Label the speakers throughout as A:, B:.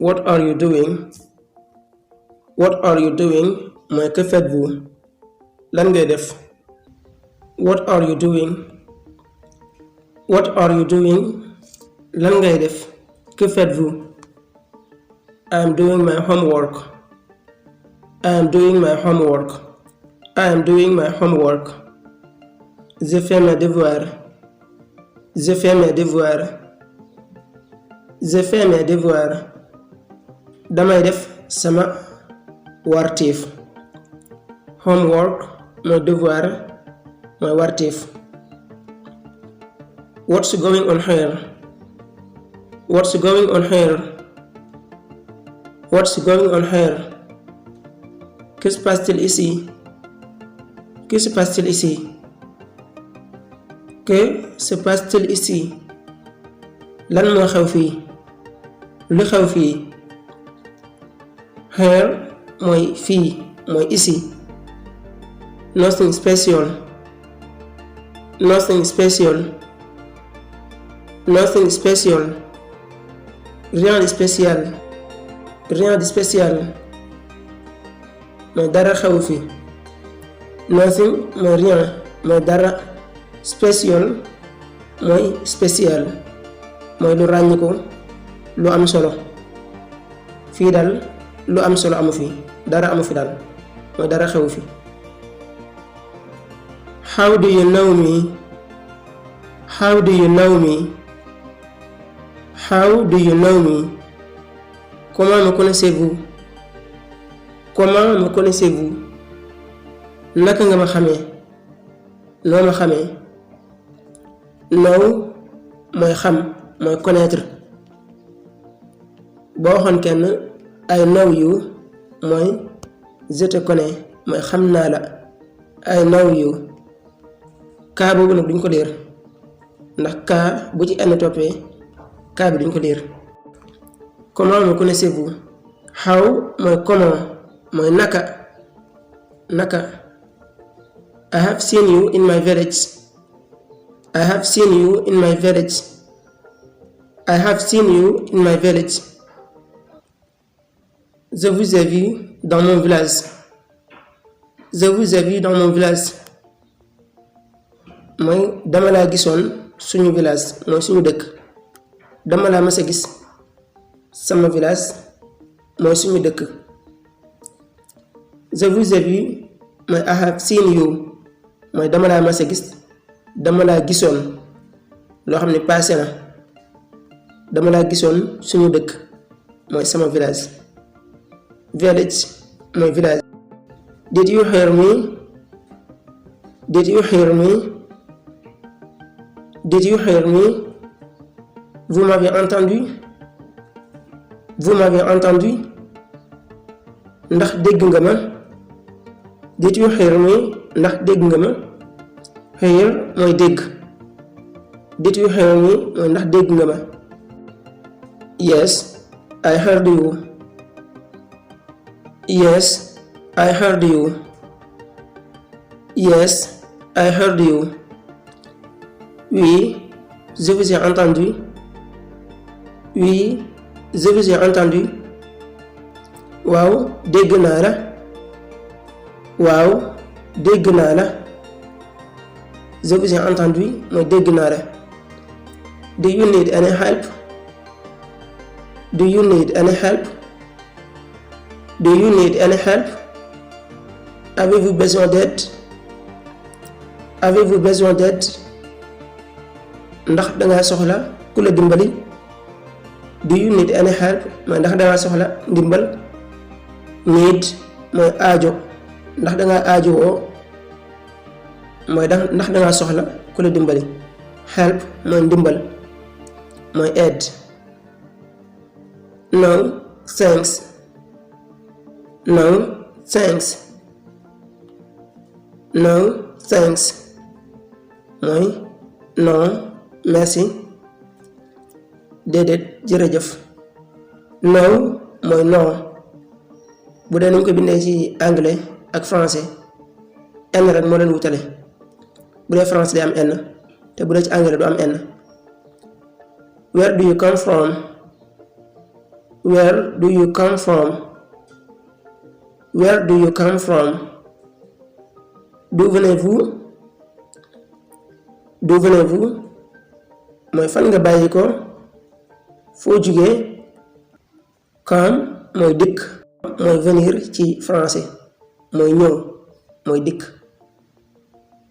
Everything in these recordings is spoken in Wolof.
A: What are you doing? What are you doing? mooy que faites-vous? Lan ngay def? What are you doing? What are you doing? Lan ngay def? Que faites-vous? I am doing my homework. I am doing my homework. I am doing my homework. Je fais mes devoirs. Je fais mes devoirs. Je fais mes devoirs. Damay def sama wartiif. Homework mooy devoir mooy wartiif. What's going on here? What's going on here? What's going on here? Que se passe-t-il ici? Que se passe-t-il ici? Que se passe-t-il ici? Lan moo xew fii? Lu xew fii? Here mooy fii mooy ici. Nothing special. Nothing special. Nothing special. Rien de spécial. Rien de spécial. mooy dara xew fi. Nothing mooy rien mooy dara. Special mooy spécial mooy lu ràññiku lu am solo. fii daal lu am solo amu fi dara amu fi daal mooy dara xew fi. How do you know me? How do you know me? How do you know me? Comment me connaissez-vous? Comment me connaissez-vous? Naka nga ma xamee? Noo ma xamee? Know mooy xam mooy connaître. boo waxoon kenn I know you mooy je te connais mooy xam naa la. I know you. kaa boobu nag duñ ko liir ndax kaa bu ci n toppee kaa bi duñ ko liir. Comment me connaissez-vous? How mooy comment mooy naka. Naka. I have seen you in my village. I have seen you in my village. I have seen you in my village. Je vous ai vu dans mon village. Je vous ai vu dans mon village. mooy dama laa gisoon suñu village mooy suñu dëkk. dama laa mas a gis sama village mooy suñu dëkk. Je vous ai vu mooy I have seen you mooy dama laa mas a gis. dama laa gisoon loo xam ne passé na. dama laa gisoon suñu dëkk mooy sama village. Village mooy village. Did you hear me? Did you hear me? Did you hear me? Vous m'avez entendu? Vous m'avez entendu? Ndax dégg nga ma? Did you hear me? Ndax dégg nga ma? Hear mooy dégg. Did you hear me? mooy ndax dégg nga ma? Yes, I heard you. Yes, I heard you. Yes, I heard you. Oui, je vous ai entendu. Oui, je vous ai entendu. Waaw, dégg naa la. Waaw, dégg naa la. Je vous ai entendu mooy dégg naa la. Do you need any help? Do you need any help? Do you need any help? Avez-vous besoin d'aide? Avez-vous besoin d'aide? Ndax dangaa soxla ku la dimbali. Do you need any help? mooy ndax dangaa soxla ndimbal. Need mooy aajo ndax dangaa aajo woo mooy ndax dangaa soxla ku la dimbali. Help mooy ndimbal mooy aide. No thanks. No thanks. No thanks mooy non merci. déedéet jërëjëf. No mooy non. bu dee nañ ko bindee ci anglais ak français n rek moo leen wutale. bu dee français day am n te bu dee ci anglais du am n. Where do you come from? Where do you come from? Where do you come from? D'où venez-vous? D'où venez-vous? mooy fan nga bàyyi ko. foo jugee. come mooy dikk. mooy venir ci français. mooy ñëw mooy dikk.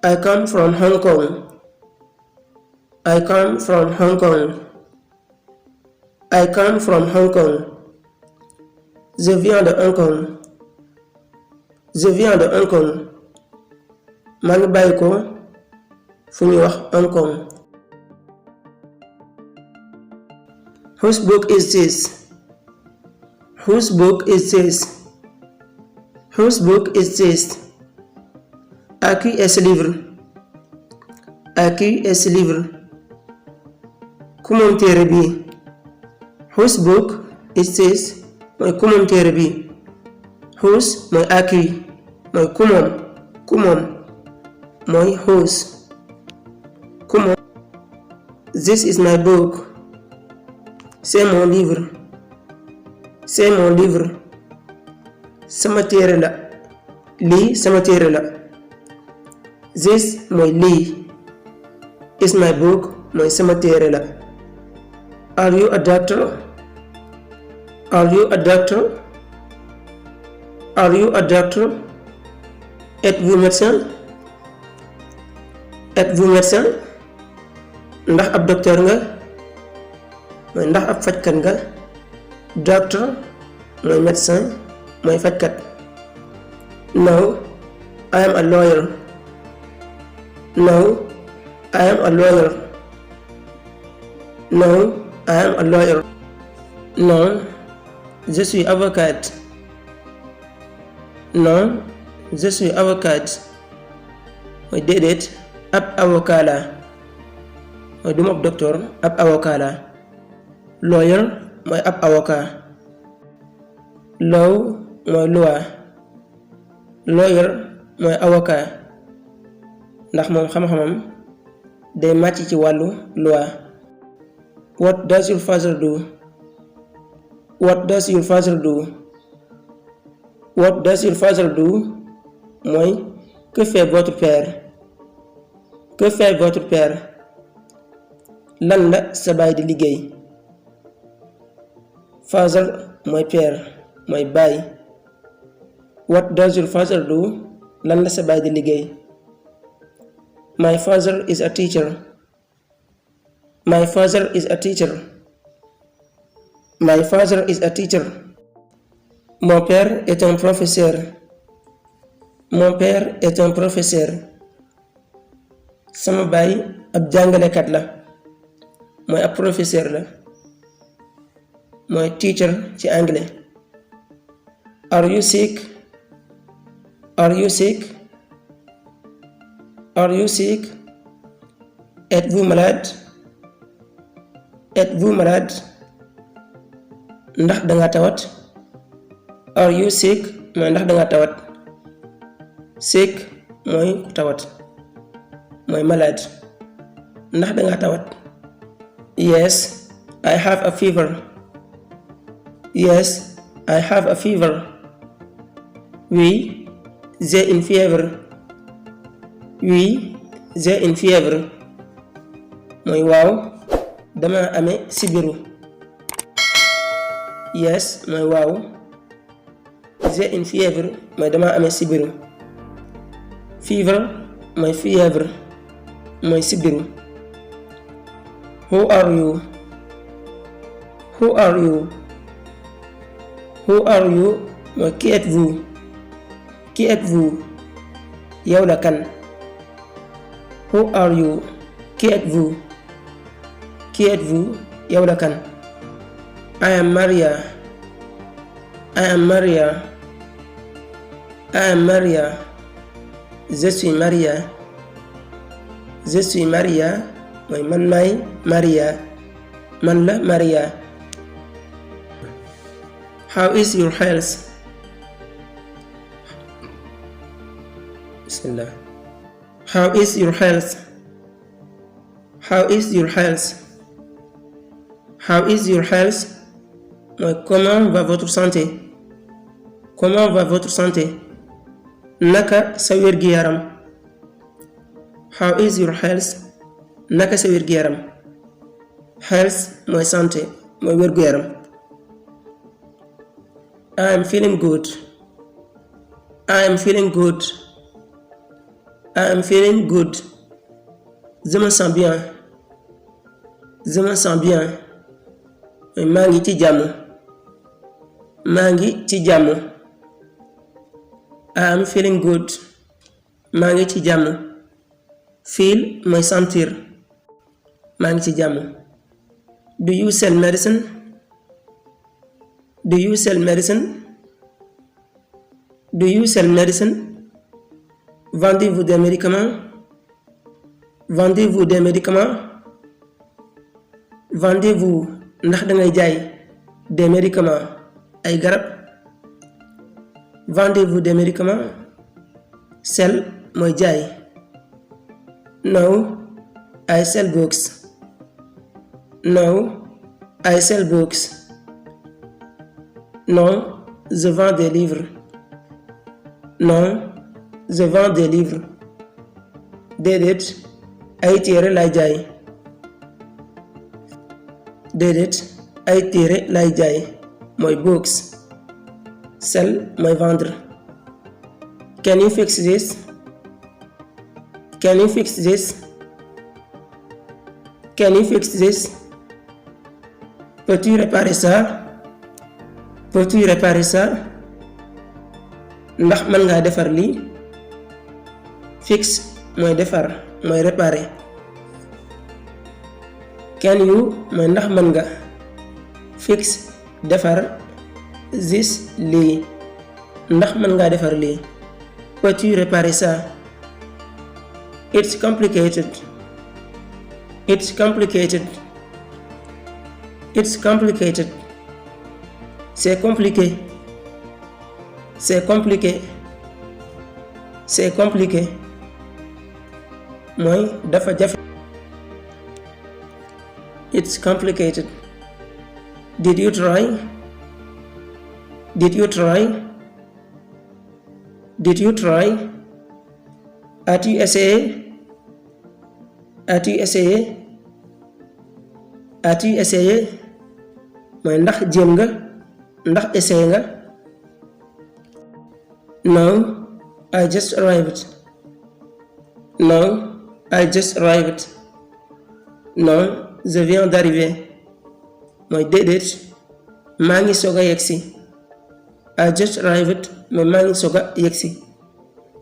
A: I come from Hong Kong. I come from Hong Kong. I come from Hong Kong. Je viens de Hong Kong. Je viens de Hong Kong. maa ngi bàyyi ko fu ñuy wax Hong Kong. Whose book is this? Whose book is this? Whose book is this? À qui est ce livre? À qui est ce livre? Ku moom téere bi? Whose book is this? mooy ku moom téere bi. Whose mooy à qui mooy ku moom. Ku moom mooy whose. Ku moom. This is my book. C'est mon livre. C'est mon livre. sama téere la. lii sama téere la. This mooy lii. Is my book mooy sama téere la. Are you a doctor? Are you a doctor? Are you a doctor? Êtes-vous médecin? Êtes-vous médecin? ndax ab docteur nga? mooy ndax ab fajkat nga. Doctor mooy médecin mooy fajkat. No, I am a lawyer. No, I am a lawyer. No, I am a lawyer. Non, je suis avocate. Non, je suis avocate. mooy déedéet ab avocat la. mooy duma ab docteur ab avocat la. Lawyer mooy ab avocat. Law mooy loi. Lawyer mooy avocat ndax moom xam-xamam day màcc ci wàllu loi. What does your father do? What does your father do? What does your father do? mooy que fait votre père? Que fait votre père? lan la sa baay di liggéey? Father mooy père mooy baay. What does your father do? lan la sa baay di liggéey? My father is a teacher. My father is a teacher. My father is a teacher. Mon père est un professeur. Mon père est un professeur. sama baay ab jàngalekat la. mooy ab professeur la. mooy teacher ci anglais. Are you sick? Are you sick? Are you sick? Êtes-vous malade? Êtes-vous malade? ndax danga tawat? Are you sick? mooy ndax danga tawat. Sick mooy ku tawat. mooy malade. ndax danga tawat? Yes, I have a fever. Yes, I have a fever. Oui, j'ai une fièvre. Oui, j'ai une fièvre. mooy waaw dama amee sibiru. Yes mooy waaw. J'ai une fièvre mooy dama amee sibiru. Fever mooy fièvre mooy sibiru. Who are you? Who are you? Who are you? mooy qui êtes-vous? Qui êtes-vous? yow la kan? Who are you? Qui êtes-vous? Qui êtes-vous? yow la kan? I am Maria. I am Maria. I am Maria. Je suis Maria. Je suis Maria mooy man maay Maria. man la Maria. How is your health? Bismillah. How is your health? How is your health? How is your health? mooy comment va votre santé? Comment va votre santé? Naka sa wér-gi-yaram? How is your health? Naka sa wér-gi-yaram? Health mooy santé mooy wér-gu-yaram. I am feeling good. I am feeling good. I am feeling good. Je me sens bien. Je me sens bien. maa ngi ci jàmm. maa ngi ci jàmm. I am feeling good. maa ngi ci jàmm. Feel mooy sentir. maa ngi ci jàmm. Do you sell medicine? Do you sell medicine? Do you sell medicine? Vendez-vous des médicaments? Vendez-vous des médicaments? Vendez-vous ndax dangay jaay des médicaments ay garab? Vendez-vous des médicaments? Sell mooy jaay. No, I sell books. No, I sell books. Non, je vends des livres. Non, je vends des livres. Déedéet, ay téere lay jaay. Déedéet, ay téere lay jaay mooy books. Sell mooy vendre. Can you fix this? Can you fix this? Can you fix this? Peux-tu réparer ça? Peux-tu réparer ça? Ndax mën ngaa defar lii? Fix mooy defar mooy réparer. Can you mooy ndax mën nga. Fix defar. This lii. Ndax mën ngaa defar lii? Peux-tu réparer ça? It's complicated. It's complicated. It's complicated. C'est compliqué. C'est compliqué. C'est compliqué. mooy dafa jafe. It's complicated. Did you try? Did you try? Did you try? As-tu essayé? As-tu essayé? As-tu essayé? mooy ndax jéem nga ndax essayé nga. No, I just arrived. No, I just arrived. Non, je viens d'arriver. mooy déedéet maa ngi soog a yegsi. I just arrived mooy maa ngi soog a yegsi.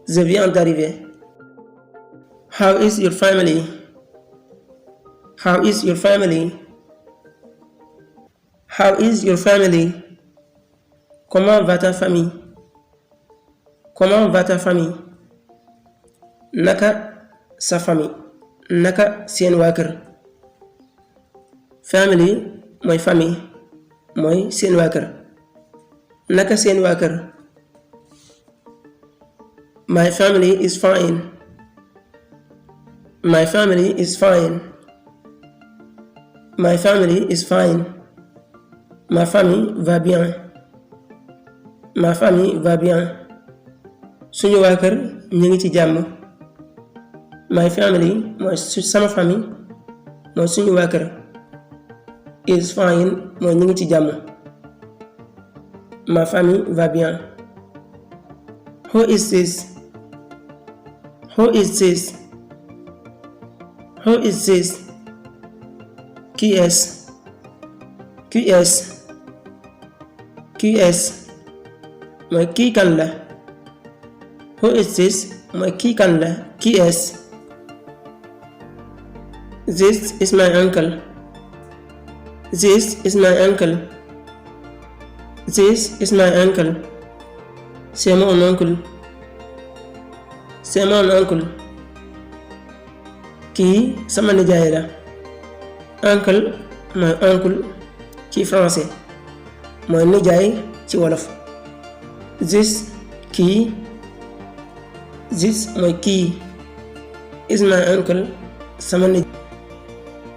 A: Je viens d'arriver. How is your family? How is your family? How is your family? Comment va ta famille? Comment va ta famille? Naka sa famille? Naka seen waa kër? Family mooy famille mooy seen waa kër. Naka seen waa kër? My family is fine. My family is fine. My family is fine. Ma famille va bien. Ma famille va bien. suñu waa kër ñu ngi ci jàmm. My family mooy sama famille mooy suñu waa kër. Is fine mooy ñu ngi ci jàmm. Ma famille va bien. Who is this? Who is this? Who is this? Qui est-ce? Qui est-ce? Qui est-ce? mooy kii kan la. Who is this? mooy kii kan la. Qui est-ce? This is my uncle. This is my uncle. This is my uncle. C'est mon oncle. C'est mon oncle. kii sama nijaay la. Uncle mooy oncle ci français mooy nijaay ci wolof. This kii. This mooy kii. Is my uncle sama nijaay.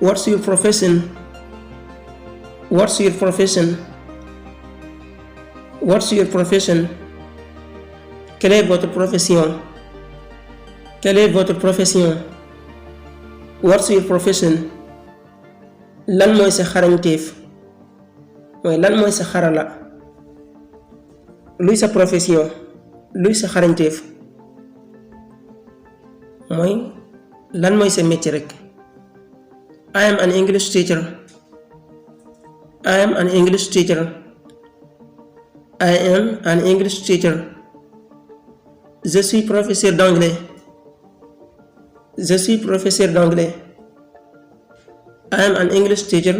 A: What's your profession? What's your profession? What's your profession? Quelle est votre profession? Quelle est votre profession? What's your profession? Lan mooy sa xarañteef? mooy lan mooy sa xarala? Luy sa profession? Luy sa xarañteef? mooy lan mooy sa métier rek. I am an English teacher. I am an English teacher. I am an English teacher. Je suis professeur d'anglais. Je suis professeur d'anglais. I am an English teacher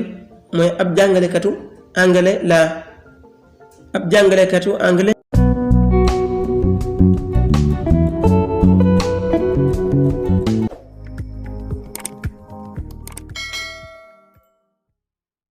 A: mooy ab jàngalekatu anglais laa. ab jàngalekatu anglais